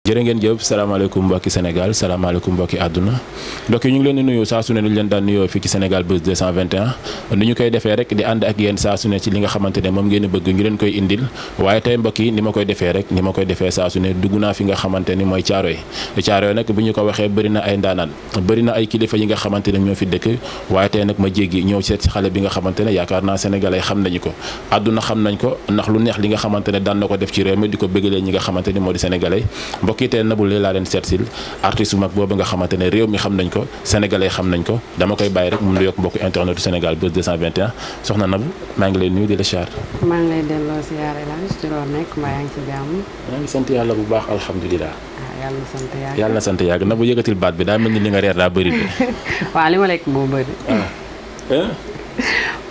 jërë ngeen jëf salaamaaleykum mbokki Sénégal salaamaaleykum mbokki àdduna mbokk yi ñu ngi leen di nuyu saa su ne ñu leen daan nuyoo fii ci Sénégal Buzz 221 ni ñu koy defee rek di ànd ak yéen saa su ne ci li nga xamante ne moom ngeen bëgg ñu leen koy indil waaye tey mbokk yi ni ma koy defee saa su ne dugg naa fi nga xamante ni mooy Caaroy nag bu ñu ko waxee bëri na ay ndaanaan bëri na ay kilifa yi nga xamante ne ñoo fi dëkk waaye tey nag ma jéggi ñëw seet ci xale bi nga xamante ne yaakaar naa sénégalais xam nañu ko àdduna xam nañ ko ndax lu neex li nga xamante ne daan na ko def ci réew mi di ko bëggalee ñi nga xamante ni moo di sénégalais mbokk yi tey Nabou Leye laa leen seetsil artiste bu mag boobu nga xamante ne réew mi xam nañ ko sénégalais xam nañ ko dama koy bàyyi rek mu nuyoog mbokku internetu Sénégal Buzz 221 soxna Nabou maa ngi lay nuyu di la siyaar. maa ngi lay delloo siyaar El Hadj ci loolu nekk mbaa yaa ngi ci jàmm. maa ngi sant yàlla bu baax alhamdulilah. yàlla na sant yàgg yàlla na sant yàgg Nabou yëkkatil baat bi daa mel ni li nga reer daa bëri de. waaw li ma lekk moo bëri.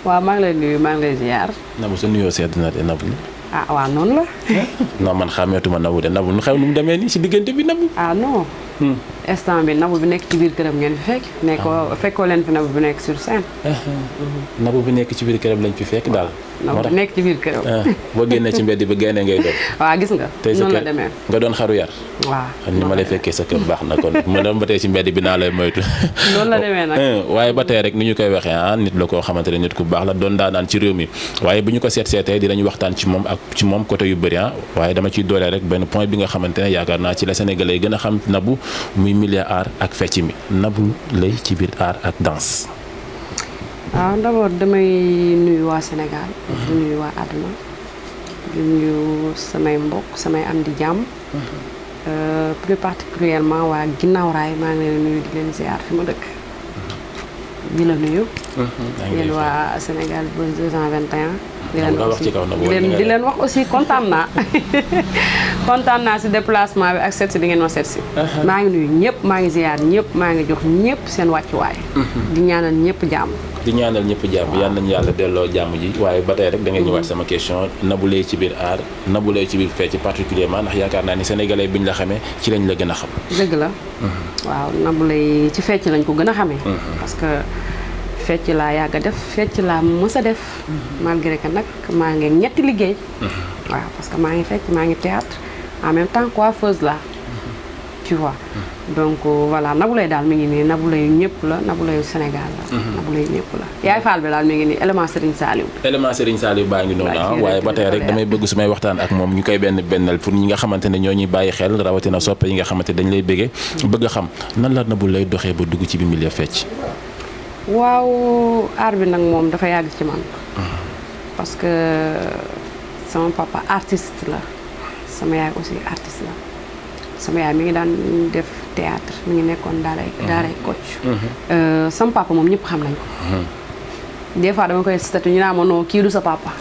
waaw maa ngi lay nuyu maa ngi lay siyaar. Nabou sa nuyoo sedd na de Nabou. waaw noonu la. non man xàmmeetuma Nabou de Nabou nu xew nu mu demee nii si diggante bi Nabou. non. instant bi Nabou bi nekk ci biir këram ngeen fi fekk. fekkoo leen fi Nabou bi nekk sur scène. Nabou bi nekk ci biir këram lañ fi fekk daal. Nabou bi nekk ci biir këram. boo génnee ci mbedd bi gaynde ngay doon. waaw gis nga. noonu la demee nga doon xaru yar. waaw xam ni ma lay fekkee sa kër baax na kon ma doon ba tey ci mbedd bi naa lay moytu. loolu la demee nag. waaye ba tey rek ni ñu koy waxee nit la koo xamante ne nit ku baax la doon daanaan ci réew mi waaye bu ñu ko seetee dinañu waxtaan ci moom ak ci moom côté yu bëri waaye dama ciy doole rek benn point bi nga xamante ne yaakaar naa ci la sénégalais gën a xam Nabou muy milieu art ak fecc mi Nabou Leye ci biir art ak danse. waaw d'abord damay nuyu waa Sénégal. di nuyu waa àdduna. di nuyu samay mbokk samay am di jàmm. plus particulièrement waa ginnaaw raay maa ngi leen nuyu di leen ziar fi ma dëkk. di la nuyu. yéen waa Sénégal Buzz 221. di leen wax aussi kontaan naa si déplacement bi ak seet si bi ngeen ma seet si. maa ngi nuyu ñëpp maa ngi ziar ñëpp maa ngi jox ñëpp seen wàccuwaay. di ñaanal ñëpp jàmm. di ñaanal ñëpp jàmm yal nañu yàlla delloo jàmm ji waaye ba tey rek da ngay ñëwaat sama question Nabou Leye ci biir art Nabou Leye ci biir fecc particulièrement ndax yaakaar naa ni sénégalais bi ñu la xamee ci lañ la gën a xam. dëgg la. waaw Nabou Leye ci fecc lañ ko gën a xamee. parce que fecc laa yàgg a def fecc laa mës a def. malgré que nag maa ngi ñetti liggéey. waaw parce que maa ngi fecc maa ngi théâtre en même temps coiffeuse la tu vois. donc voilà Nabou Leye daal mi ngi nii Nabou Leye ñëpp la Nabou Leye Sénégal la. Nabou Leye ñëpp la yaay Fall bi daal mi ngi nii élément Serigne Saliou. élément Serigne Saliou baa ngi noonu waaye ba tey rek damay bëgg su may waxtaan ak moom ñu koy bennal pour ñi nga xamante ne ñoo ñuy bàyyi xel rawatina soppe yi nga xamante dañ lay bëggee. bëgg a xam nan la Nabou Leye doxee ba dugg ci bi milieu fecc. waaw art bi nag moom dafa yàgg ci man. parce que sama papa artiste la sama yaay aussi artiste la sama yaay mi ngi daan def théâtre mi ngi nekkoon daaray Kocc. sama papa moom ñëpp xam nañ ko. des fois dama koy statut ñu naan ma non kii du sa papa.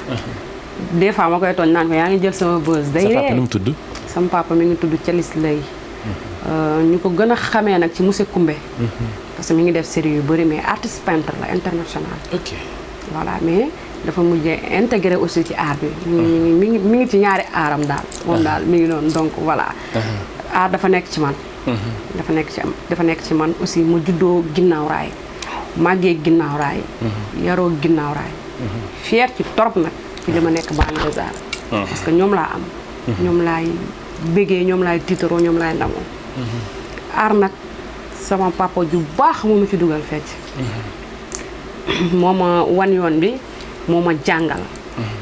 des fois ma koy tooñ naan ko yaa ngi jël sama buzz. day sa papa nu mu tudd. sama papa mi ngi tudd Thialis Leye. ñu ko gën a xamee nag ci Moussé Koumbe. parce que mi ngi def série yu bëri mais artiste peintre la international. ok voilà mais dafa mujjee intégré aussi ci art bi. mi ngi ci ñaari aaram daal. moom daal mi ngi noonu donc voilà. art dafa nekk ci man. dafa nekk ci man aussi ma juddoo ginnaaw raay. màggee ginnaaw raay. yaroo ginnaaw raay. fier ci torop nag ci li ma nekk banlieue des arts. parce que ñoom laa am. ñoom laay bëggee ñoom laay tiitaroo ñoom laay ndamoo. art nag sama papa ju baax moo ma ci dugal fecc. moo ma wan yoon bi moo ma jàngal.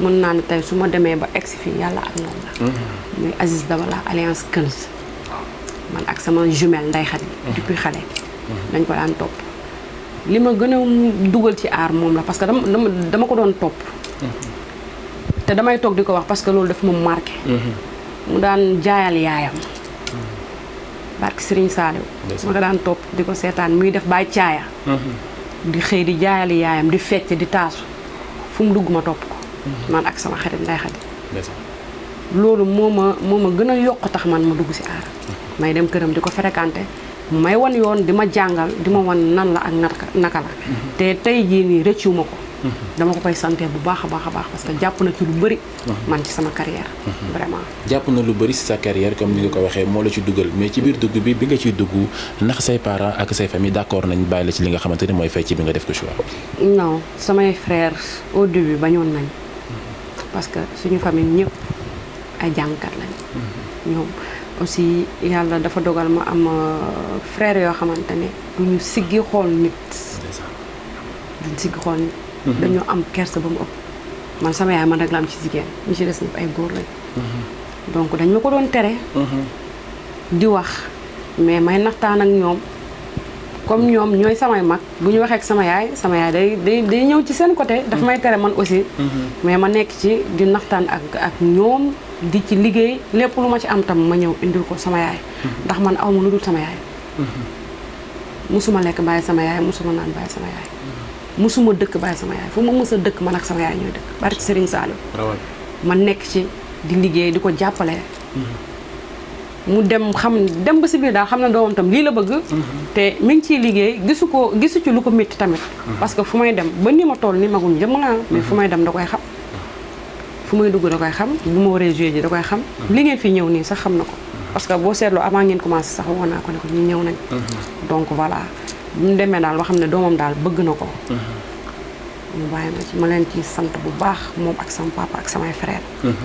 mën naa ne tey su ma demee ba egsi fii yàlla ak moom la. muy Aziz Dabala alliance Kels. man ak sama jumelle Ndeye Khady. depuis xale. dañ ko daan topp. li ma gën a dugal ci art moom la parce que dama ko doon topp. te damay toog di ko wax parce que loolu daf ma marqué. mu daan jaayal yaayam. barke Serigne Saliou. ma ko daan topp di ko seetaan muy def baay caaya. di xëy di jaayal yaayam di fecc di taasu fu mu dugg ma topp ko. man ak sama xarit Ndeye Khady. loolu moo ma gën a yokk tax man ma dugg si aar. may dem këram di ko fréquenté may wan yoon di ma jàngal di ma wan nan la ak naka la. te tey jii nii rëccu ma ko. dama ko koy santé bu baax a baax parce que jàpp na ci lu bëri. man ci sama carrière. vraiment jàpp na lu bëri si sa carrière comme ni nga ko waxee moo la ci dugal mais ci biir dugg bi nga ciy dugg ndax say parents ak say famille d'accord nañ bàyyi la ci li nga xamante ne mooy fecc bi nga def ko choix. non samay frères au début bañoon nañ parce que suñu famille ñëpp ay jàngkat lañ. ñoom aussi yàlla dafa dogal ma am frère yoo xamante ne duñu siggi xool nit duñu siggi xool nit dañoo am kersa ba mu ëpp man sama yaay man rek la am ci jigéen ñi ci des ñëpp ay góor lañ donc dañ ma ko doon tere di wax mais may naxtaan ak ñoom comme ñoom ñooy samay mag bu ñu waxee ak sama yaay day ñëw ci seen côté daf may tere man aussi mais ma nekk ci di naxtaan ak ñoom di ci liggéey lépp lu ma ci am tam ma ñëw indil ko sama yaay ndax man aw ma lu dul sama yaay musuma lekk bàyyi sama yaay musuma naan bàyyi sama yaay musuma dëkk bàyyi sama yaay fu ma mës a dëkk man ak sama yaay ñooy dëkk barki Serigne Saliou ma nekk ci di liggéey di ko jàppale mu dem ba si biir daal xam ne doomam tam lii la bëgg te mi ngi ciy liggéey gisu ci lu ko métti tamit parce que fu may dem ba ni ma toll ni magum jëm naa mais fu may dem da koy xam fu may dugg da koy xam bu ma waree joué ji da koy xam li ngeen fi ñëw nii sax xam na ko parce que boo seetloo avant ngeen commencé sax woon naa ko ne ko ñi ñëw nañ donc voilà bu mu demee daal ba xam ne doomam daal bëgg na ko ñu bàyyi ma ci ma leen ci sant bu baax moom ak sama papa ak samay frère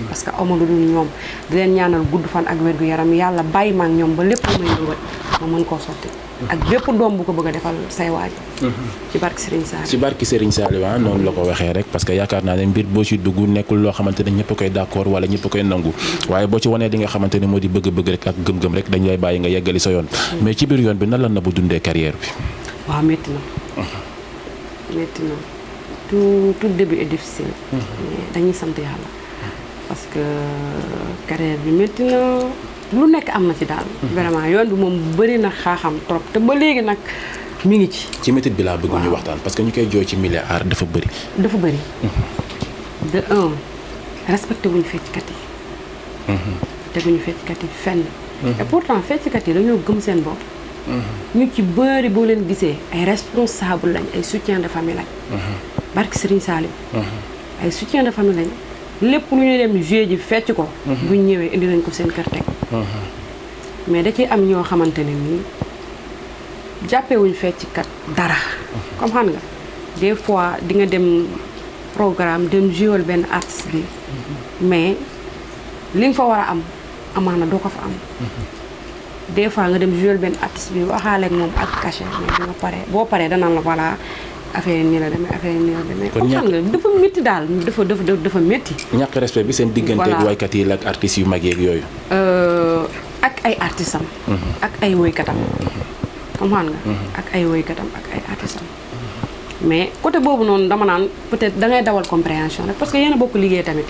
parce que awma lu dul ñoom di leen ñaanal gudd fan ak wér gu yaram yàlla bàyyi ma ak ñoom ba lépp lu may ñëwat ma mën koo sotti ak bépp doom bu ko bëgg a defal say waajur ci barki Serigne Saliou ci barki Serigne Saliou noonu la ko waxee rek parce que yaakaar naa ne mbir boo ci dugg nekkul loo xamante ne ñëpp koy d'accord wala ñëpp koy nangu waaye boo ci wanee li nga xamante ne moo di bëgg-bëgg rek ak gëm-gëm rek dañ lay bàyyi nga yeggali sa yoon mais ci biir yoon bi nan la na bu dundee carrière bi waaw métti na tout début est difficile mais dañuy sant yàlla parce que carrière bi métti na lu nekk am na ci daal vraiment yoon bi moom bëri na xaaxam trop te ba léegi nag mi ngi ci métit bi laa bëgg ñu waxtaan parce que ñu koy jooy ci milieu art dafa bëri de un respecté wuñu fecckat yi teguñu fecckat yi fenn et pourtant fecckat yi dañoo gëm seen bopp ñu ci bëri boo leen gisee ay responsable lañ ay soutien de famille lañ barki Serigne Saliou ay soutien de famille lañ lépp lu ñu dem joué ji fecc ko buñ ñëwee indi nañ ko seen kër teg mais da ciy am ñoo xamante ne nii jàppewuñ fecckat dara comme xam nga des fois di nga dem programme dem jouer benn artiste bi mais li nga fa war a am amaana doo ko fa am des fois nga dem jouer benn artiste bi waxaale ak moom ak cachet mais bi nga pare boo paree danaan la voilà affaire nii la demee affaire nii la demee. kon xam nga dafa métti daal dafa métti. ñàkk respect bi seen diggante ak waykat yi ak artistes yu mag yeeg yooyu. ak ay artistes am. ak ay woykatam. comprendre nga. ak ay woykatam ak ay artistes am. mais côté boobu noonu dama naan peut-être da ngay dawal compréhension rek parce que yéen a bokk liggéey tamit.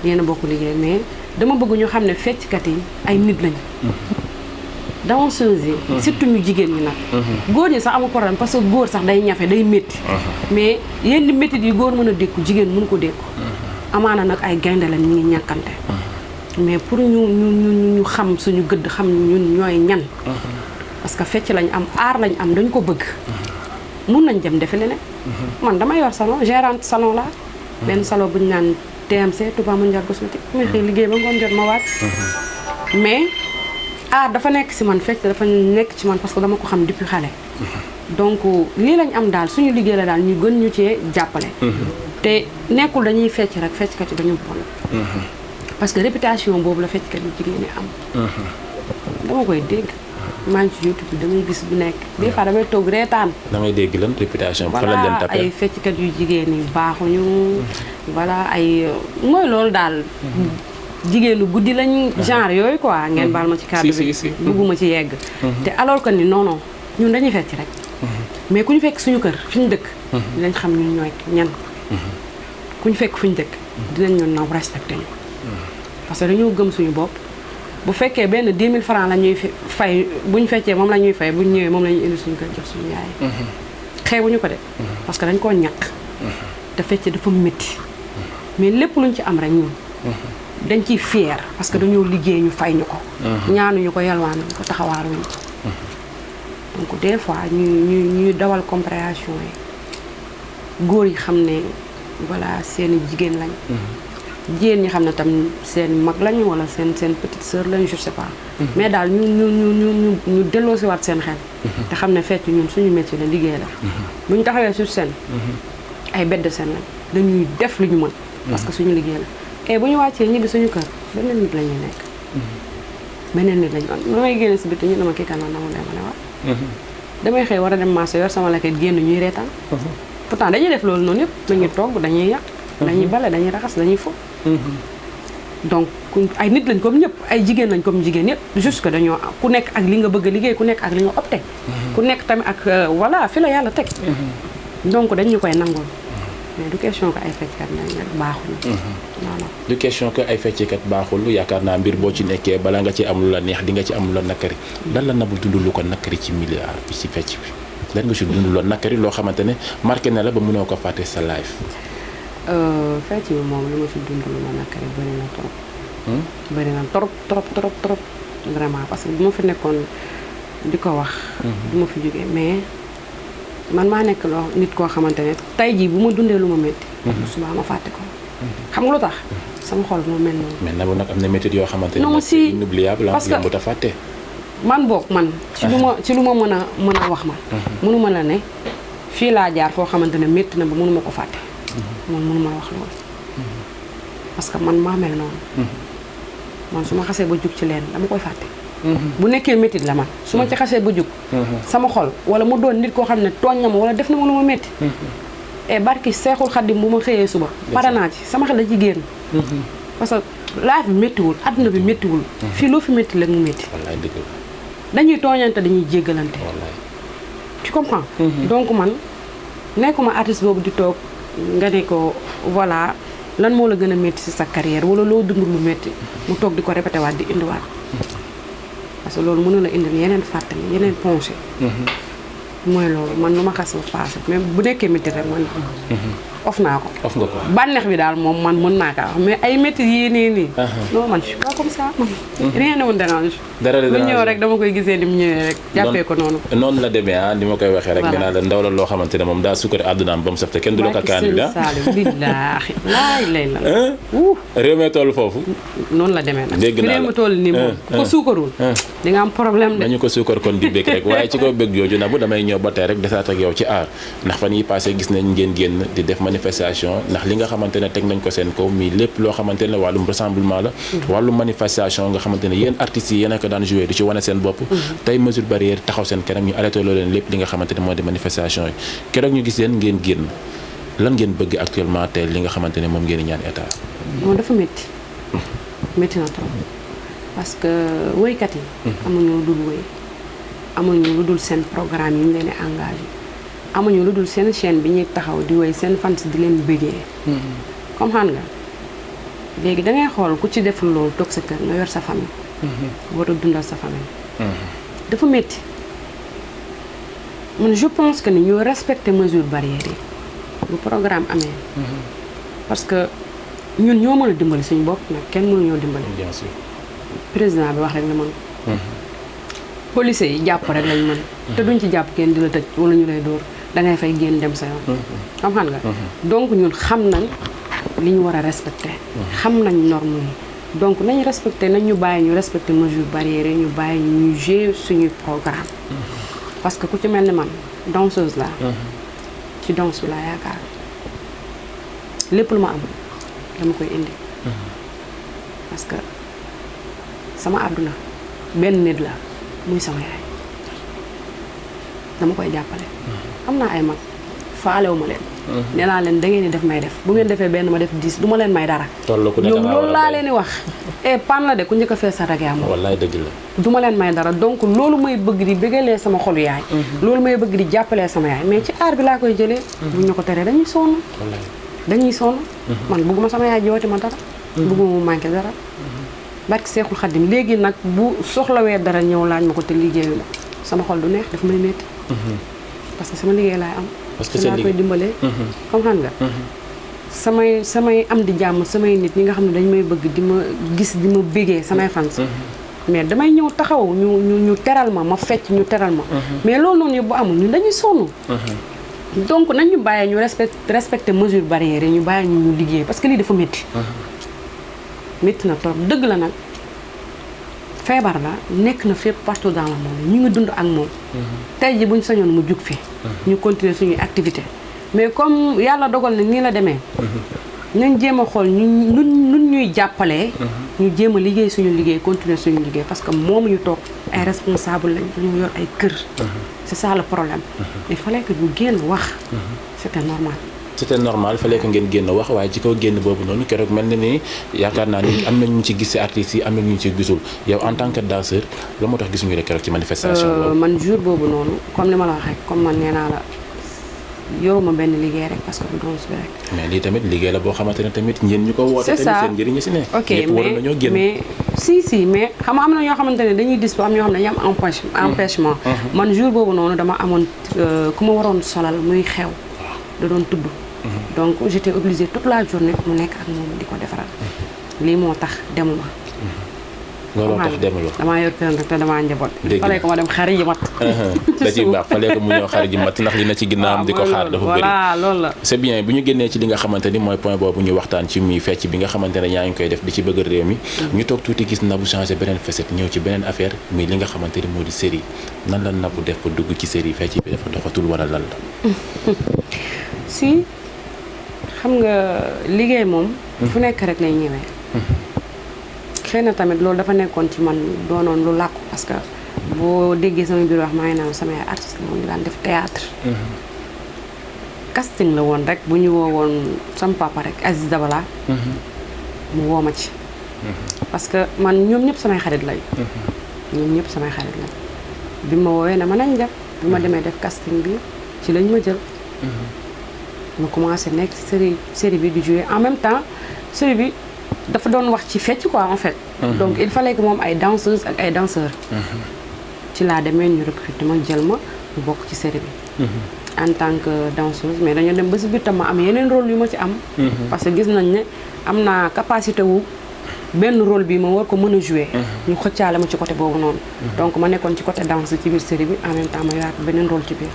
yéen a bokk liggéey mais dama bëgg ñu xam ne fecckat yi ay nit lañ. danseuse yi surtout ñu jigéen ñi nag góor ñi sax amul problème parce que góor sax day ñafe day métti mais yenn métti yi góor mën a dékku jigéen mënu ko dékku amaana nag ay gaynde lañ ñu ngi ñàkkante mais pour ñu xam suñu gëdd xam ñun ñooy ñan parce que fecc lañ am aar lañ am dañ ko bëgg mun nañ dem defe leneen man dama yor salon gérante salon la benn salon bu ñu naan TMC Touba Mondial Cosmétique muy xëy liggéey ba ngoon jot ma wàcc mais dafa nekk ci man fecc dafa nekk ci man parce que dama ko xam depuis xale donc lii lañ am daal suñu liggéey la daal ñu gën ñu cee jàppale te nekkul dañuy fecc rek fecckat yi dañu bon parce que réputation boobu la fecckat yu jigéen ñi am dama koy dégg maa ngi ci YouTube bi damay gis bu nekk des fois damay toog reetaan damay dégg lan réputation fa lañ leen tapé ay fecckat yu jigéen ñi baaxuñu voilà ay mooy loolu daal jigéenu guddi lañ genre yooyu quoi ngeen baal ma ci kàddu bi bugguma ci yegg te alors que ni non ñun dañuy fecc rek mais ku ñu fekk suñu kër fi ñu dëkk dinañ xam ñun ñooy ñan ku ñu fekk fu ñu dëkk dinañ ñu naw respecté ñu parce que dañoo gëm suñu bopp bu fekkee benn 10 000 francs la ñuy fay bu ñu feccee moom la ñuy fay bu ñu ñëwee moom la ñuy indi suñu kër jox suñu yaay xeebuñu ko de parce que dañ koo ñàkk te fecc dafa métti mais lépp luñ ci am rek ñun dañ ciy fier parce que dañoo liggéey ñu fay ñu ko ñaanuñu ko yalwaanuñu ko taxawaaruñu ko donc des fois ñuy dawal compréhension yi góor yi xam ne voilà seeni jigéen lañ jigéen ñi xam ne tam seen mag lañu wala seen petite sœur lañu je sais pas mais daal ñu delloosiwaat seen xel te xam ne fecc ñun suñu métier la liggéey la bu ñu taxawee sur scène ay bête de scène lañ dañuy def lu ñu mën parce que suñu liggéey la et bu ñu wàccee ñibbi suñu kër benn nit la ñuy nekk beneen nit lañu am damay génn si biti ñu ne ma kii kan na mu dem ma ne waaw damay xëy war a dem marché yor sama lekket génn ñuy reetaan pourtant dañuy def loolu noonu yëpp dañuy togg dañuy yàq dañuy bale dañuy raxas dañuy fo donc ay nit lañ comme ñëpp ay jigéen lañ comme jigéen yëpp juste que dañoo ku nekk ak li nga bëgg a liggéey ku nekk ak li nga opté ku nekk tamit ak voilà fi la yàlla teg donc dañ ñu koy nangul mais du question que ay fecckat nag baaxul non non du question que ay fecckat baaxul yaakaar naa mbir boo ci nekkee bala nga ci am lu la neex di nga ci am lu la nakkari lan la Nabou dund lu ko nakkari ci milieu art bi ci fecc bi lan nga si dund loo nakkari loo xamante ne marqué na la ba mënoo ko fàtte sa life fecc bi moom li ma si dund lu ma nakkari bëri na trop bëri na trop vraiment parce que bu ma fi nekkoon di ko wax du ma fi jógee mais man maa nekk loo nit koo xamante ne tey jii bu ma dundee lu ma métti suba ma fàtte ko xam nga lu tax sama xol moo mel noonu mais Nabou nag am na méthode yoo xamante ne non si inoubliable parce que yombut a fàtte man boog man ci lu ma mën a wax man mënuma la ne fii laa jaar foo xamante ne métti na ba mënuma ko fàtte man mënuma wax loolu parce que man maa mel noonu man su ma xasee ba jug ci leen dama koy fàtte bu nekkee métti la man su ma ci xasee ba jug sama xol wala mu doon nit koo xam ne tooñ na ma wala def na ma lu ma métti et barki Seexul Xaddim bu ma xëyee suba pare naa ci sama xel da ci génn parce que life bi méttiwul adduna bi méttiwul fii loo fi métti la mu métti wallaay dëgg dañuy tooñante dañuy jéggalante wallaay tu comprends donc man nekkuma artiste boobu di toog nga ne ko voilà lan moo la gën a métti ci sa carrière wala loo dund lu métti mu toog di ko répété waat di indiwaat parce que loolu mën na la indil yeneen fàttali yeneen pensée mooy loolu man lu ma xas ba passé mais bu nekkee métti rek man of naa ko of nga ko bànneex bi daal moom man mën naa kaa wax mais ay métti yii nii non man je suis pas comme ça man rien ne me dérange dara lu ñëw rek dama koy gisee ni mu ñëwee rek jàppee ko noonu noonu la demee ni ma koy waxee rek nee naa la ndaw la loo xamante ne moom daa sukkari àddunaam ba mu saf te kenn du la ko kaani billaahi laay lay la réew mi toll foofu noonu la demee nag dégg naa la réew mi toll nii moom ku ko suukarul di nga am problème de dañu ko suukar kon di bëgg rek waaye ci kaw bëgg jooju Nabou damay ñëw ba tey rek desaat ak yow ci aar ndax fan yi passé gis nañ ngeen génn di def manifestation ndax li nga xamante ne teg nañ ko seen kaw mi lépp loo xamante ne wàllum rassemblement la wàllum manifestation nga xamante ne yéen artistes yi yéen a ko daan joué di ci wane seen bopp tey mesure barrière taxaw seen kanam ñu arrêté loo leen lépp li nga xamante ne moo di manifestation yi keroog ñu gis leen ngeen génn lan ngeen bëgg actuellement tey li nga xamante ne moom ngeen di ñaan état moom dafa métti na trop parce que woykat yi amuñu lu dul woy amuñu lu dul seen programme yi ñu leen di engagé amuñu lu dul seen chaîne bi ñuy taxaw di woy seen fans di leen bëggee comme xam nga léegi dangay xool ku ci deful loolu toog sa kër nga yor sa famille war a dundal sa famille dafa métti man je pense que ni ñu respecter mesures barrières yi bu programme amee parce que ñun ñoo mën a dimbali suñu bopp nag kenn mënu ñoo dimbali bien sûr président bi wax rek la mën policiers yi jàpp rek lañ mën te duñ ci jàpp kenn di la tëj wala ñu lay dóor dangay fay génn dem sa yoon xam nga donc ñun xam nañ li ñu war a respecté xam nañ norme yi donc nañ respecté nañ ñu bàyyi ñu respecté mesures barrières yi ñu bàyyi ñu jouer suñuy programme parce que ku ci mel ni man danseuse la ci danse bi laa yaakaar lépp lu ma am dama koy indi parce que sama àdduna benn nit la muy sama yaay dama koy jàppale am naa ay mag faalewu ma leen nee naa leen da ngeen di def may def bu ngeen defee benn ma def 10 du ma leen may dara ñoom loolu laa leen di wax e pan la de ku njëkk a fees sa rek yaa moom wallaay dëgg la du ma leen may dara donc loolu may bëgg di bëggalee sama xolu yaay loolu may bëgg di jàppalee sama yaay mais ci aar bi laa koy jëlee buñ ñu ko teree dañuy sonn dañuy sonn man bëgguma sama yaay jooti ma dara bëgguma mu manqué dara barki Seexul Xaddim léegi nag bu soxlawee dara ñëw laaj ma ko te liggéeyu ma sama xol du neex daf may métti parce que sama liggéey laay am parce que laa koy dimbalee comme xam nga samay am di jàmm samay nit ñi nga xam ne dañ may bëgg di ma gis di ma bégee samay fans mais damay ñëw taxaw ñu teral ma fecc ñu teral ma mais loolu noonu yëpp bu amul ñun dañuy sonn donc nañ ñu bàyyee ñu respecter mesures barrières yi ñu bàyyi ñu liggéey parce que lii dafa métti métti na trop dëgg la nag feebar la nekk na fépp partout dans le monde ñu ngi dund ak moom tey ji buñ sañoon mu jug fi ñu continuer suñuy activité mais comme yàlla dogal na nii la demee nañ jéem a xool nun ñuy jàppalee. ñu jéem a liggéey suñu liggéey continuer suñu liggéey parce que moom ñu toog ay responsable lañ dañoo yor ay kër. c'est ça le problème. il fallait que ñu génn wax. c'était normal. c'était normal fallait que ngeen génn wax waaye ci kaw génn boobu noonu keroog mel na ni yaakaar naa ni am na ñu ci gis ci artistes yi am na ñu ci gisul yow en tant que danseur la moo tax gisuñu rek keroog ci manifestation boobu. man jour boobu noonu comme li ma la wax rek comme man nee naa la yoruma benn liggéey rek parce que du danse bi rek. mais lii tamit liggéey la boo xamante ne tamit ñeen ñu ko woote. c'est ça tamit seen njëriñ si ne. ok ñëpp waroon nañoo génn. mais si mais xam nga am na ñoo xamante ne dañuy dis am ñoo xam ne dañuy am empêchement. man jour boobu noonu dama amoon ku ma waroon solal muy xew da doon tudd. donc j'étais obligée toute la journée mu nekk ak moom di ko defaral lii moo tax demuma. looloo tax demuloo. damaa yor kër rek te damaa njaboot. dégg fallait que ma dem xari ji mat. da ciy baax fallait que mu ñëw xari ji mat ndax li na ci ginnaawam di ko xaar dafa bëri. voilà loolu la. c'est bien bu ñu génnee ci li nga xamante ni mooy point boobu ñu waxtaan ci muy fecc bi nga xamante ne yaa ngi koy def di ci bëgg réew mi. ñu toog tuuti gis Nabou changé beneen facette ñëw ci beneen affaire muy li nga xamante ni moo di série nan la Nabou def ba dugg ci série fecc bi dafa doxatul wala lan la. si xam nga liggéey moom. fu nekk rek lay ñëwee. xëy na tamit loolu dafa nekkoon ci man doonoon lu làkku parce que boo déggee sama biir wax maa ngi naan samay artiste moom ñu daan def théâtre. casting la woon rek bu ñu woo woon sama papa rek Aziz Dabala. mu woo ma ci. parce que man ñoom ñëpp samay xarit lañ. ñoom ñëpp samay xarit lañ. bi ma woowee ne ma nañ def bi ma demee def casting bi ci lañ ma jël. ma commencé nekk ci série bi di jouer en même temps série bi dafa doon wax ci fecc quoi en fait. donc il fallait que moom ay danseuses ak ay danseurs. ci laa demee ñu recruter ma jël ma mu bokk ci série bi. en tant que danseuse mais dañoo dem ba si biir tam ma am yeneen rôle yu ma ci am. parce que gis nañ ne am naa capacité wu benn rôle bi ma war ko mën a jouer. ñu xëccaale ma ci côté boobu noonu. donc ma nekkoon ci côté danse ci biir série bi en même temps ma yoraat beneen rôle ci biir.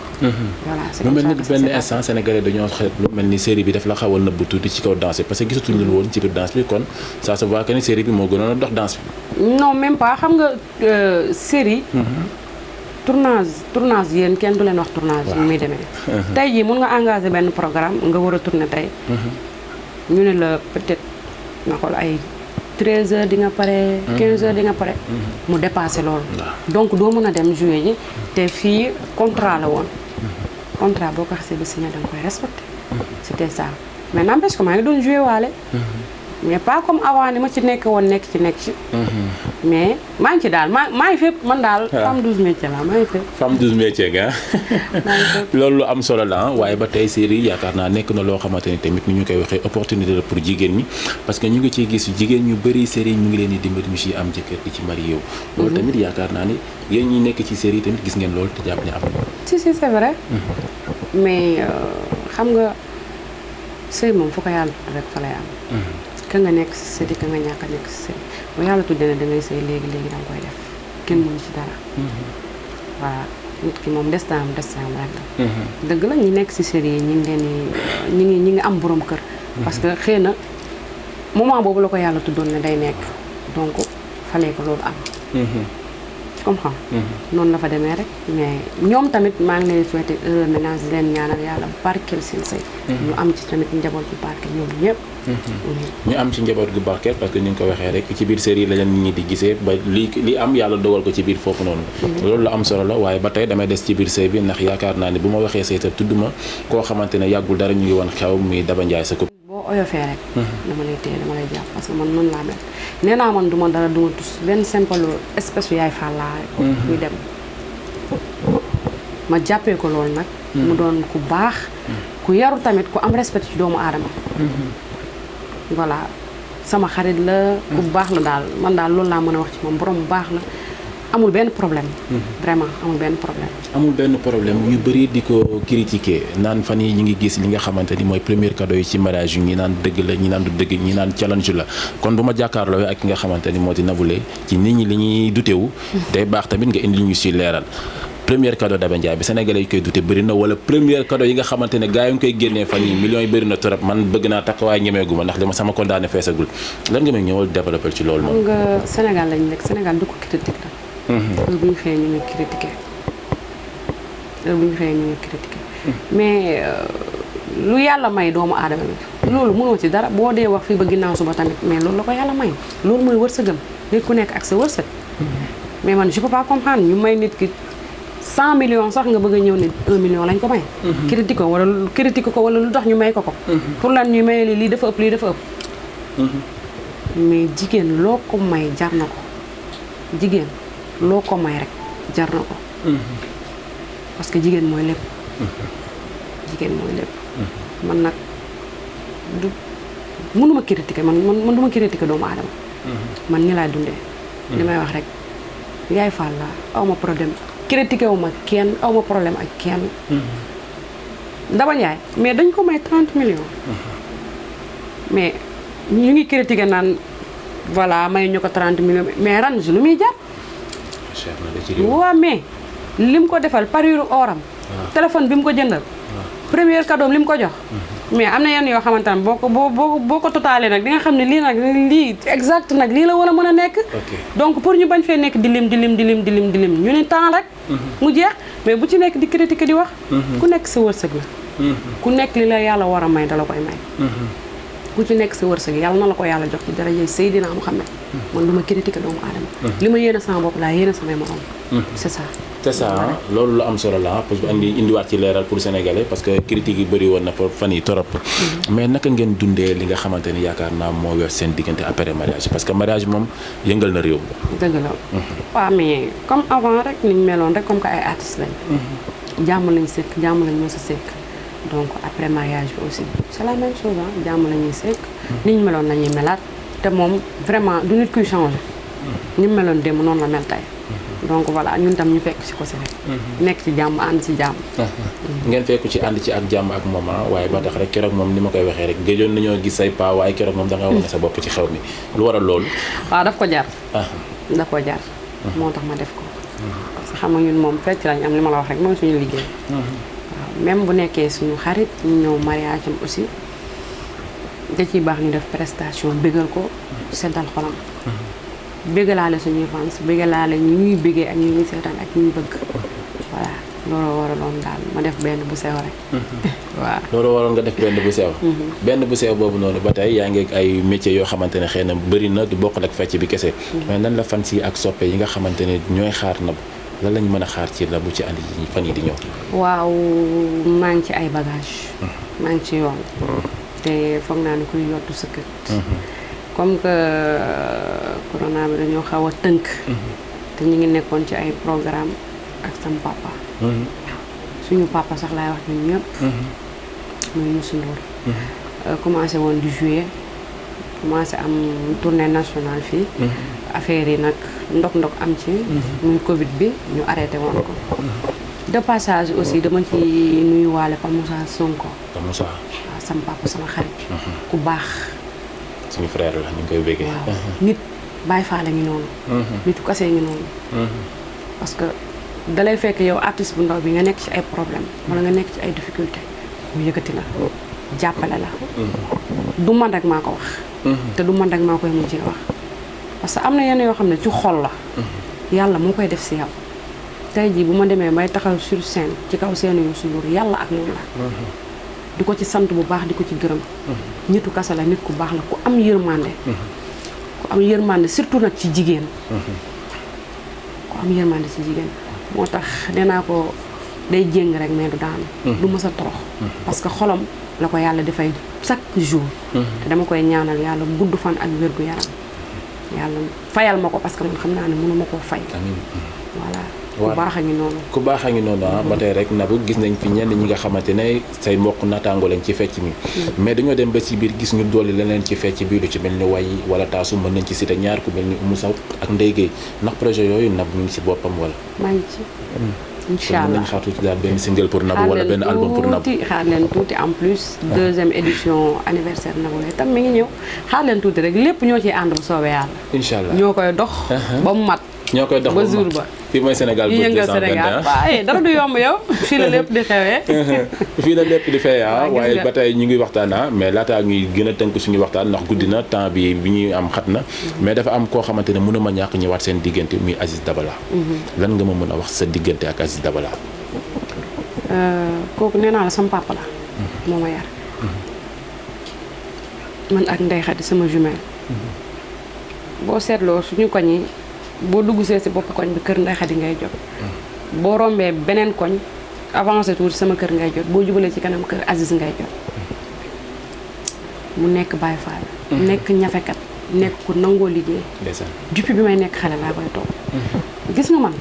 voilà c'est mu comme mel ça ni benn instant sénégalais dañoo xeet lu mel ni série bi daf la xaw a nëbb tuuti ci kaw danse parce que gisatuñu leen woon ci biir danse bi kon ça se voit que ni série bi moo gënoon a dox danse bi. non même pas xam nga série. tournage yéen kenn du leen wax tournage yi muy demee. tey jii mun nga engagé benn programme nga war a tourner tey. ñu ne la peut-être na xool ay 13 heures di nga pare. 15 heures di nga pare. mu dépassé loolu. donc doo mën a dem jouer ji te fii contrat la woon. contrat boo ko xasee ba signé da nga koy respecté. c'était ça mais n'empêche que maa ngi doon jouer waale. mais pas comme avant ni ma ci nekk woon nekk ci. mais maa ngi ci daal maa ngi fépp man daal. femme 12 métiers la maa ngi fépp. femme 12 métiers nga loolu lu am solo la waaye ba tey série yaakaar naa nekk na loo xamante ni tamit ni ñu koy waxee opportunité la pour jigéen ñi parce que ñu ngi ciy gis jigéen ñu bëri série ñu ngi leen di dimbali ñu ciy am jëkkër di ci marié wu. loolu tamit yaakaar naa ni yéen ñi nekk ci série tamit gis ngeen loolu te jàpp ne am na. si c'est vrai. mais xam nga sëy moom fu ko yàlla rek fa lay am. ka nga nekk si série ka nga ñàkk a nekk si série bu yàlla tuddee ne da ngay sëy léegi da nga koy def kenn mënu ci dara. voilà nit ki moom destin am rek la. dëgg la ñi nekk si série yi ñi ngi leen ñi ngi am borom kër. parce que xëy na moment boobu la ko yàlla tuddoon ne day nekk donc fallait que loolu am. comprends. noonu la fa demee rek mais ñoom tamit maa ngi leen souhaité heureux ménage di leen ñaanal yàlla barkeel seen sëy. ñu am ci tamit njaboot bu barkeel ñoom ñëpp. ñu am ci njaboot gu barkeel parce que ni nga ko waxee rek ci biir série la leen nit ñi di gisee ba li am yàlla dogal ko ci biir foofu noonu. loolu la am solo la waaye ba tey damay des ci biir sëy bi ndax yaakaar naa ne bu ma waxee sëy tam tudd ma koo xamante ne yàggul dara ñu ngi woon xew muy Daba Ndiaye sa ko. boo oyofee rek. dama lay téye dama lay jàpp parce que man noonu laa mel nee naa man duma dara duma tus benn simple espèce yaay fàllaa rek. muy dem ma jàppee ko loolu nag. mu doon ku baax. ku yaru tamit ku am respect ci doomu aadama. voilà sama xarit la. ku baax la daal man daal loolu laa mën a wax ci moom borom bu baax la amul benn problème. vraiment amul benn problème. amul benn problème ñu bëri di ko critiquer naan fan yi ñu ngi gis li nga xamante ni mooy premier cadeau yi ci mariage yi ñi naan dëgg la ñi naan du dëgg ñi naan challenge la kon bu ma jàkkaarloo ak ki nga xamante ni moo di Nabou Leye ci nit ñi li ñuy dutewu day baax tamit nga indi ñu si leeral. premier cadeau Daba Ndiaye bi sénégalais yi koy dute bëri na wala premier cadeau yi nga xamante ne gars yi ngi koy génnee fan yi millions yi bëri na trop man bëgg naa takk waaye ñemeeguma ndax li ma sama condamné feesagul lan nga may ñëwal développé ci loolu moom. xam nga Sénégal lañ nekk Sénégal du ko critique la. heure bu ñu xëyee ñu ngi critiqué mais lu yàlla may doomu aadama bi loolu mënoo ci dara boo dee wax fii ba ginnaaw suba tamit mais loolu la ko yàlla may loolu mooy wërsëgam nit ku nekk ak sa wërsëg mais man je peux pas comprendre ñu may nit ki 100 millions sax nga bëgg a ñëw ne 1 million lañ ko may critique ko wala lu tax ñu may ko pour lan ñuy may lii dafa ëpp lii dafa ëpp mais jigéen loo ko may jar na ko jigéen loo ko may rek jar na ko parce que jigéen mooy lépp jigéen mooy lépp man nag du mënuma critiquer man duma critiquer doomu aadama man ni laay dundee li may wax rek yaay Fall la aw ma problème critiquer wu ma kenn aw ma problème ak kenn Daba Ndiaye mais dañ ko may 30 millions mais ñu ngi critiquer naan voilà may ñu ko 30 millions mais Range lu muy jar waaw mais lim ko defal parure oram téléphone bi mu ko jëndal premier cadeau lim ko jox mais am na yenn yoo xamante ne boo ko totaalee nag di nga xam ne lii nag lii exact nag lii la war a mën a nekk donc pour ñu bañ fee nekk di lim ñu ne temps rek mu jeex mais bu ci nekk di critiquer di wax ku nekk sa wërsëg la ku nekk li la yàlla war a may dala koy may ku ci nekk sa wërsëg yàlla na la ko yàlla jox ci dara yey Seydina Muhammad man du ma critiquer doomu aadama li ma yéene sama bopp laa yéene samay morom c'est ça c'est ça loolu lu am solo la parce que indiwaat ci leeral pour sénégalais parce que critique yi bëri woon na pour fan yi torop mais naka ngeen dundee li nga xamante ni yaakaar naa moo wees seen diggante après mariage parce que mariage moom yëngal na réew dëgg la waaw mais comme avant rek niñ meloon rek comme que ay artistes lañ jàmm lañ sekk jàmm lañ mës a sekk donc après mariage bi aussi c'est la même chose jàmm la ñuy sekk niñ meloon nañuy melaat te moom vraiment du nit kuy changer ni mu meloon démb noonu la mel tey donc voilà ñun tam ñu fekk ci ko si rek nekk ci jàmm ànd ci jàmm ngeen fekku ci ànd ci ak jàmm ak moom waaye ba tax rek keroog moom ni ma koy waxee rek géejoon nañoo gis say pa waaye keroog moom da nga wane sa bopp ci xew mi lu waral loolu waaw daf ko jar daf ko jar moo tax ma def ko parce que xam nga ñun moom fecc lañ am li ma la wax rek mooy suñu liggéey waaw même bu nekkee suñu xarit ñu ñëw mariage am aussi da ciy baax ñu def prestation bégal ko seddal xolam bégalaale suñuy fans bégalaale ñu ñuy bégee ak ñu ñuy seetaan ak ñu ñuy bëgg voilà loolu waraloon daal ma def benn bu sew rek waaw loolu waroon nga def benn bu sew benn bu sew boobu noonu ba tey yaa ngi ay métiers yoo xamante ne xëy na bëri na du bokk ak fecc bi kese mais nan la fans yi ak soppe yi nga xamante ne ñooy xaar Nabou lan lañ mën a xaar ci Nabou ci andi fan yi di ñëw waaw maa ngi ci ay bagage maa ngi ci yoon te foog naa ne kuy yottu sa kët comme que corona bi dañoo xaw a tënk te ñu ngi nekkoon ci ay programme ak sam papa suñu papa sax laay wax ñun ñëpp muy Youssou Ndour commencé woon di juillet commencé am tournée nationale fii affaire yi nag ndok am ci muy Covid bi ñu arrêté woon ko de passage aussi dama ci nuyu waale Pa Moussa Sonko waaw sam papa sama xarit ku baax suñu frère la ñu ngi koy béggee waaw nit Baye Fall la ngi noonu nitu kase ngi noonu parce que dalay fekk yow artiste bu ndaw bi nga nekk ci ay problème wala nga nekk ci ay difficulté mu yëkkati la jàppale la du man rek maa ko wax te du man rek maa koy mujjee wax parce que am na yenn yoo xam ne ci xol la yàlla moo koy def si yow tey jii bu ma demee bay taxaw sur scène ci kaw scène Youssou Ndour yàlla ak moom la di ko ci sant bu baax di ko ci gërëm nitu kase la nit ku baax la ku am yërmande ku am yërmande surtout nag ci jigéen ku am yërmande ci jigéen moo tax nee naa ko day jéng rek mais du daanu du mës a torox parce que xolam la ko yàlla dafay chaque jour te dama koy ñaanal yàlla gudd fan ak wér gu yaram yàlla fayal ma ko parce que man xam naa ne mënu ma koo fay voilà ku baax a ngi noonu ku baax a ngi noonu ba tey rek Nabou gis nañ fi ñenn ñi nga xamante ne say mbokk naataango lañ ci fecc mi mais dañoo dem ba ci biir gis ñu dolli leneen ci fecc bi lu ci mel ni way wala taasu mën nañ ci cité ñaar ku mel ni Oumou Sow ak Ndeye Gueye ndax projet yooyu Nabou mi ngi ci boppam wala maa ngi ci incha allah mën nañ xaar tuuti daal benn single pour Nabou wala benn album pour Nabou xaar leen tuuti en plus deuxième édition anniversaire Nabou lay tam mi ngi ñëw xaar leen tuuti rek lépp ñoo ciy ànd bu soobee yàlla incha allah ñoo koy dox ba mu mat ñoo koy dox ba jour ba fii mooy Sénégal ñu yëngal Sénégal waaye dara du yomb yow fii la lépp di xewee fii la lépp di fee waaye ba tey ñu ngi waxtaan mais laataa ñuy gën a tënk suñu waxtaan ndax guddi na temps bi ñuy am xat na mais dafa am koo xamante ne mënuma ñàkk ñëwaat seen diggante muy Aziz Dabala lan nga ma mën a wax sa diggante ak Aziz Dabala kooku nee naa la sama papa la moo ma yar man ak Ndeye Khady sama jumelle. boo seetloo suñu koñ yi boo dugg see si bopp koñ bi kër Ndeye Khady ngay jot. boo rombee beneen koñ avancé tuuti sama kër ngay jot boo jubalee ci kanam kër Aziz ngay jot. mu nekk Baye Fall. nekk ñafekat nekk ku nangoo liggéey. depuis bi may nekk xale laa koy toog. gis nga man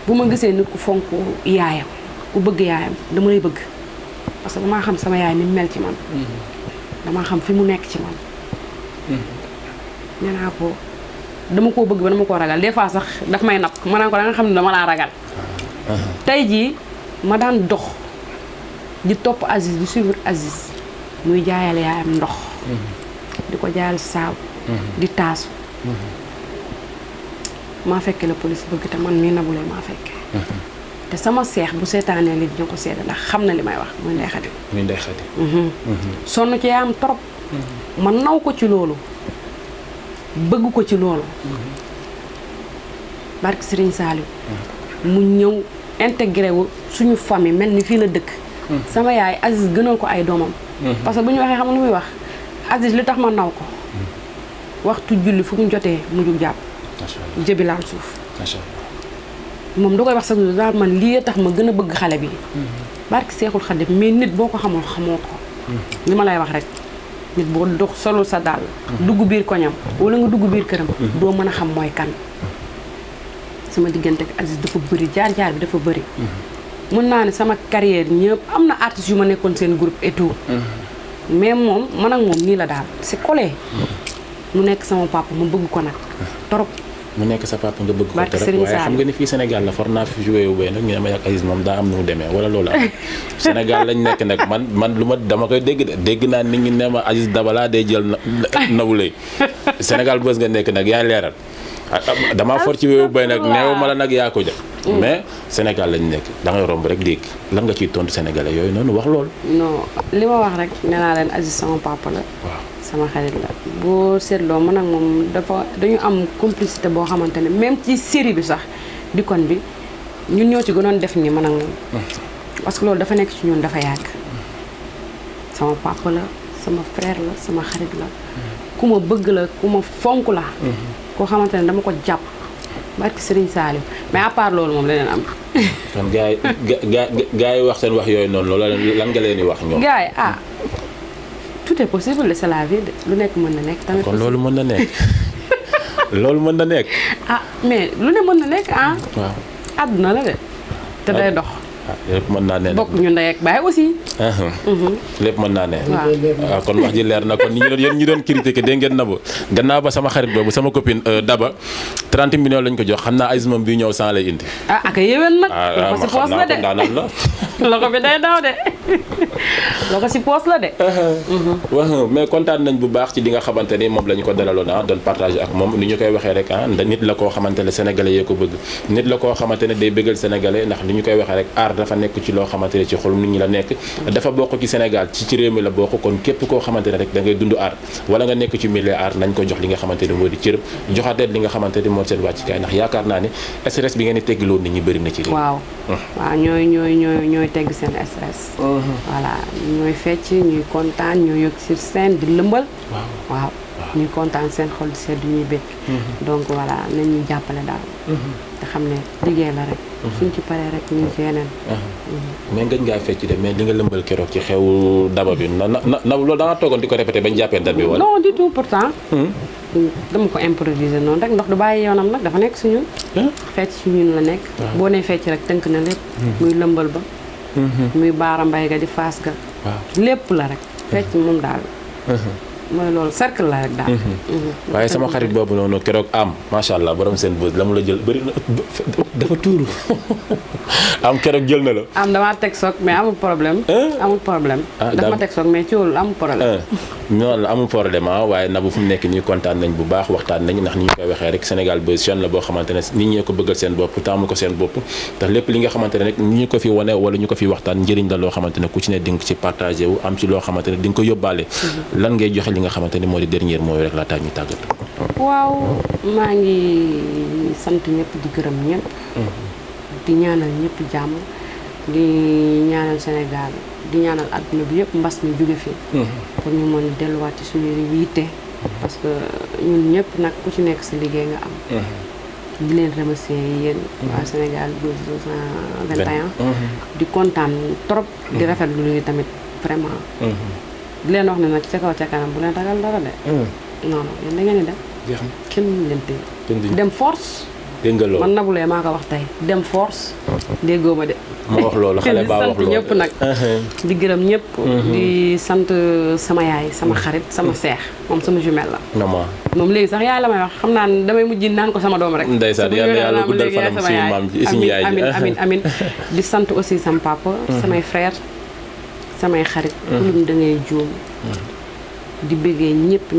bu ma gisee nit ku fonk yaayam ku bëgg yaayam dama lay bëgg parce que damaa xam sama yaay ni mu mel ci man. damaa xam fi mu nekk ci man. nee naa ko dama koo bëgg ba dama koo ragal des fois sax daf may napp ma naan ko da nga xam ne dama laa ragal. tey jii ma daan dox di topp Aziz di suivre Aziz muy jaayal yaayam ndox. di ko jaayal saabu. di taasu. maa fekkee la police bëgg te man mii Nabou Leye maa fekkee. te sama seex bu seetaanee li dina ko seede ndax xam na li may wax muy Ndeye Khady. muy Ndeye Khady. sonn ci yaayam trop. ma naw ko ci loolu. bëgg ko ci loolu. barke Serigne Saliou. mu ñëw intégré wu suñu famille mel ni fii la dëkk. sama yaay Aziz gënal ko ay doomam. parce que bu ñu waxee xam nga lu muy wax Aziz li tax ma naw ko. waxtu julli fu mu jotee mu jug jàpp. jëbi laal suuf. moom da koy wax sax daal man lii tax ma gën a bëgg xale bi. barke Seexul Xadim mais nit boo ko xamul xamoo ko. li ma lay wax rek nit boo dox solul sa dàll. dugg biir koñam wala nga dugg biir këram. doo mën a xam mooy kan. sama diggante ak Aziz dafa bëri jaar-jaar bi dafa bëri. mën naa ne sama carrière ñëpp am na artistes yu ma nekkoon seen groupe et tout. mais moom man ak moom nii la daal c'est collé. mu nekk sama papa ma bëgg ko nag trop. mu nekk sa papa nga bëgg ko trop waaye xam nga ni fii Sénégal la for naa fi joué wu bay nag ñu ne ma ak Aziz moom daa am nu mu demee wala loolu am Sénégal lañ nekk nag man lu ma dama koy dégg naa nit ñi ne ma Aziz Dabala day jël Nabou Leye Sénégal bës nga nekk nag yaay leeral damaa for ci wéewu bay nag neew ma la nag yaa ko def mais Sénégal lañ nekk da ngay romb rek dégg lan nga ciy tontu sénégalais yooyu noonu wax loolu. non li ma wax rek nee naa leen Aziz sama papa la. waaw sama xarit la boo seetloo man ak moom dañu am complicité boo xamante ne même ci série bi sax di kon bi ñun ñoo ci gënoon def nii man ak moom. parce que loolu dafa nekk ci ñun dafa yàgg. sama papa la sama frère la sama xarit la. ku ma bëgg la ku ma fonk la. koo xamante ne dama ko jàpp. barki Serigne Saliou mais à part loolu moom leneen am. kon gars yi wax seen wax yooyu noonu loolu lan nga leen di wax ñoom. gars yi tout est possible c'est la vie de lu nekk mën na nekk. tamit kon loolu mën na nekk loolu mën na nekk. mais lu ne mën na nekk waaw àdduna la de te day dox. lépp mën naa ne. bokk ñu ndey ak baay aussi. lépp mën naa ne. waaw kon wax ji leer na kon yéen ñi doon critiquer dégg ngeen Nabou gannaaw ba sama xarit boobu sama copine Daba 30 millions lañ ko jox xam naa Aziz moom bi ñëw 100 lay indi. ak yéwén nag. loxo si poos la de loxo bi day daw de loxo si poos la de. waaw mais kontaan nañ bu baax ci li nga xamante ni moom la ñu ko dalaloon doon partager ak moom ni ñu koy waxee rek nit la koo xamante ne sénégalais yee ko bëgg nit la koo xamante ne day bëggal sénégalais ndax li ñu koy waxee rek aar dafa nekk ci loo xamante ne ci xolum nit ñi la nekk dafa bokk ci Sénégal ci réew mi la bokk kon képp koo xamante ne rek da ngay dund aar wala nga nekk ci milieu aar nañ ko jox li nga xamante ne moo di cërëb joxaatee li nga xamante ne moo seen wàccukaay ndax yaakaar naa ne stress bi ngeen di teggiloo nit ñi bëri na ci réew. waaw ñooy tegg seen stress. voilà ñooy fecc ñuy kontaan ñooy yëg sur scène di lëmbal. waaw ñuy kontaan seen xol di sedd ñuy bëgg. donc voilà nañ ñu jàppale daal. te xam ne liggéey la rek. suñ ci paree rek ñu ngi ci yeneen. mais ngëj ngaa fecc de mais li nga lëmbal keroog ci xew Daba bi na loolu da nga toogoon di ko répété bañ jàppee date bi wala. non du tout pourtant. dama ko improviser noonu rek ndox du bàyyi yoonam nag dafa nekk suñu. fecc ci ñun la nekk. boo nee fecc rek tënk na lépp. muy lëmbal ba. muy baara mbay ga di faas ga. lépp la rek fecc moom daal. mooy loolu cercle la rek daal. waaye sama xarit boobu noonu keroog am macha allah borom seen bës la mu la jël bëri na dafa tuuru am keroog jël na la. am damaa teg soog mais amul problème. amul problème. dafa ma teg soog mais ci wàllu amul problème. noonu la amul problème waaye Nabou fu mu nekk nii kontaan nañ bu baax waxtaan nañ ndax ni ñu koy waxee rek Sénégal Buzz chaîne la boo xamante ne nit ñee ko bëggal seen bopp taamu ko seen bopp te lépp li nga xamante ne rek ni ñu ko fi wane wala ñu ko fi waxtaan njëriñ la loo xamante ne ku ci ne di nga ci partagé wu am ci loo xamante ne di nga ko yóbbaale. lan ngay joxe li nga xamante ne moo di dernier mooy rek laataa ñu tàggatoo. waaw maa ngi sant ñëpp di gërëm ñëpp. di ñaanal ñëpp jàmm di ñaanal Sénégal di ñaanal àdduna bi yëpp mbas mi jóge fii pour ñu mën delluwaat ci suñu yitte parce que ñun ñëpp nag ku ci nekk sa liggéey nga am di leen remercier yéen waa Sénégal 221 di kontaan trop di rafetlu li tamit vraiment di leen wax ne nag ca kaw ca kanam bu leen ragal dara de non non yéen da ngeen di dem kenn mënu leen téye dem force dégg nga loolu man Nabou Leye maa ko wax tey dem force déggoo ma de ma wax loolu xale baa wax loolu di sant ñëpp nag di gërëm ñëpp di sant sama yaay sama xarit sama seex moom sama jumelle la maman moom léegi sax yaay la may wax xam naa ne damay mujj naan ko sama doom rek ndeysaan yàlla guddal fanam suñu maam ji suñu yaay ji amin di sant aussi sama papa samay frère samay xarit kulum da ngay juum di bëggee ñëpp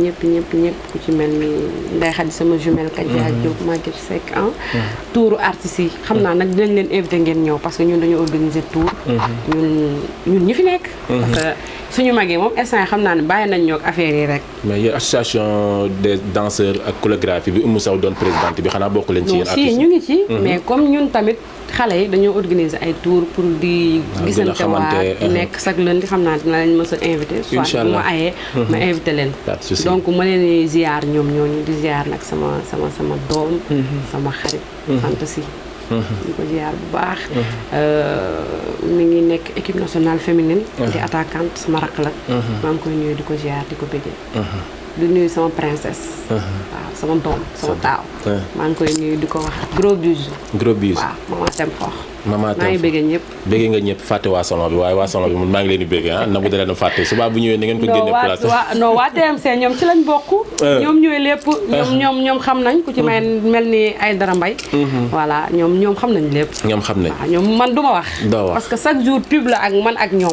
ku ci mel ni Ndeye Khady sama jumelle Kadia Diop Maguette Seck tuuru artistes yi xam naa nag dinañ leen invité ngeen ñëw parce que ñun dañoo organiser tour ñun ñi fi nekk parce que suñu mag yi moom instant yi xam naa ne bàyyi nañ ñoo ak affaire yi rek mais yéen association des danseurs ak chorégraphie bi Oumou Sow doon présidente bi xanaa bokk leen ci yéen artistes si ñu ngi ci mais comme ñun tamit xale yi dañoo organiser ay tour pour di gisante waa nekk chaque lundi xam naa dina leen mës a invité soit bu ma ayee ma invité leen donc ma leen di ziar ñoom ñooñu di ziar nag sama doom sama xarit Fanta di ko ziar bu baax mi ngi nekk équipe nationale féminine di attaquante sama rakk la maa ngi koy nuyu di ko ziar di ko bëggee di nuyu sama princesse waaw sama doom sama taaw maa ngi koy nuyu di ko wax gros bisous waaw maman tem xoox maman maa ngi bëggee ñëpp bëggee nga ñëpp fàtte waa salon bi waaye waa salon bi mun maa ngi leen di bëggee Nabou da leen fàtte suba bu ñëwee na ngeen ko génne place non waa TMC ñoom ci lañ bokk ñoom ñooy lépp ñoom xam nañ ku ci mel ni ay dara mbay voilà ñoom xam nañ lépp ñoom xam nañ waaw ñoom man duma wax parce que chaque jour pub la ak man ak ñoom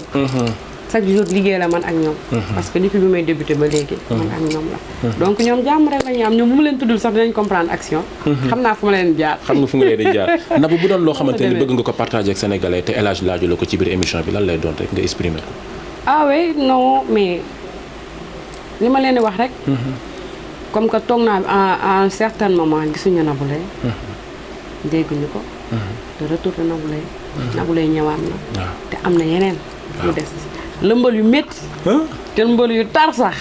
chaque jour liggéey la man ak ñoom parce que depuis bi may débuté ba léegi man ak ñoom la donc ñoom jàmm rek la ñu am ñoom bu mu leen tuddul sax dinañ comprendre action xam naa fu ma leen jaar xam nga fu nga leen di jaar Nabou bu doon loo xamante ni bëgg nga ko partager ak sénégalais te El Hadj laaju la ko ci biir émission bi lan lay doon rek nga exprimer ko ah oui non mais li ma leen di wax rek comme que toog naa à un certain moment gisuñu Nabou Leye dégguñu ko de retour de Nabou Leye ñëwaat na te am na yeneen yu des lëmbal yu métti te lëmbal yu tar sax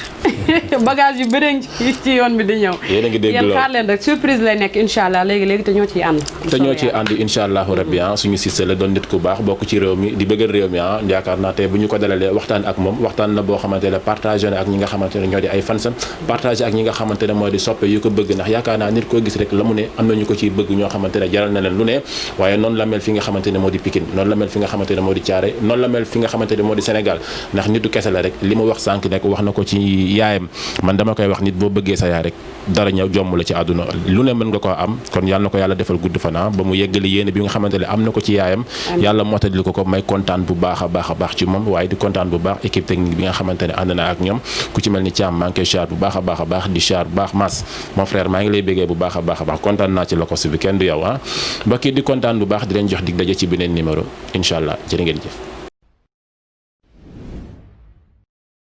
bagage yu bëri ci yoon bi di ñëw yéen xaar leen rek surprise lay nekk incha allah léegi te ñoo ciy ànd incha allahu rabbi suñu Cissé la doon nit ku baax bokk ci réew mi di bëggal réew mi yaakaar naa tey bu ñu ko dalalee waxtaan ak moom waxtaan na boo xamante ne partagé na ak ñi nga xamante ne ñoo di ay fansam partagé ak ñi nga xamante ne moo di soppe yu ko bëgg ndax yaakaar naa nit koo gis rek la mu ne am na ñu ko ciy bëgg ñoo xamante ne jaral na leen lu ne waaye noonu la mel fi nga xamante ne moo di Pikine noonu la mel fi nga xamante ne moo di Thiaroye noonu la mel fi nga xamante ne moo di Sénégal ndax nitu kese la rek li mu wax sànq nekk wax na ko ci yaayam man dama koy wax nit boo bëggee sa yaay rek dara ñëw jomm la ci àdduna lu ne mën nga koo am kon yàlla na ko yàlla defal gudd fana ba mu yeggali yéene bi nga xamante ne am na ko ci yaayam yàlla mottali ko may kontaan bu baax a baax ci moom waaye di kontaan bu baax équipe technique bi nga xamante ne ànd na ak ñoom ku ci mel ni Thiam maa ngi koy char bu baax a baax di char bu baax Mass mon frère maa ngi lay béggee bu baax a baax kontaan naa ci lokos bi kenn du yow mbokk yi di kontaan bu baax di leen jox dig daje ci beneen numéro incha allah jërë ngeen jëf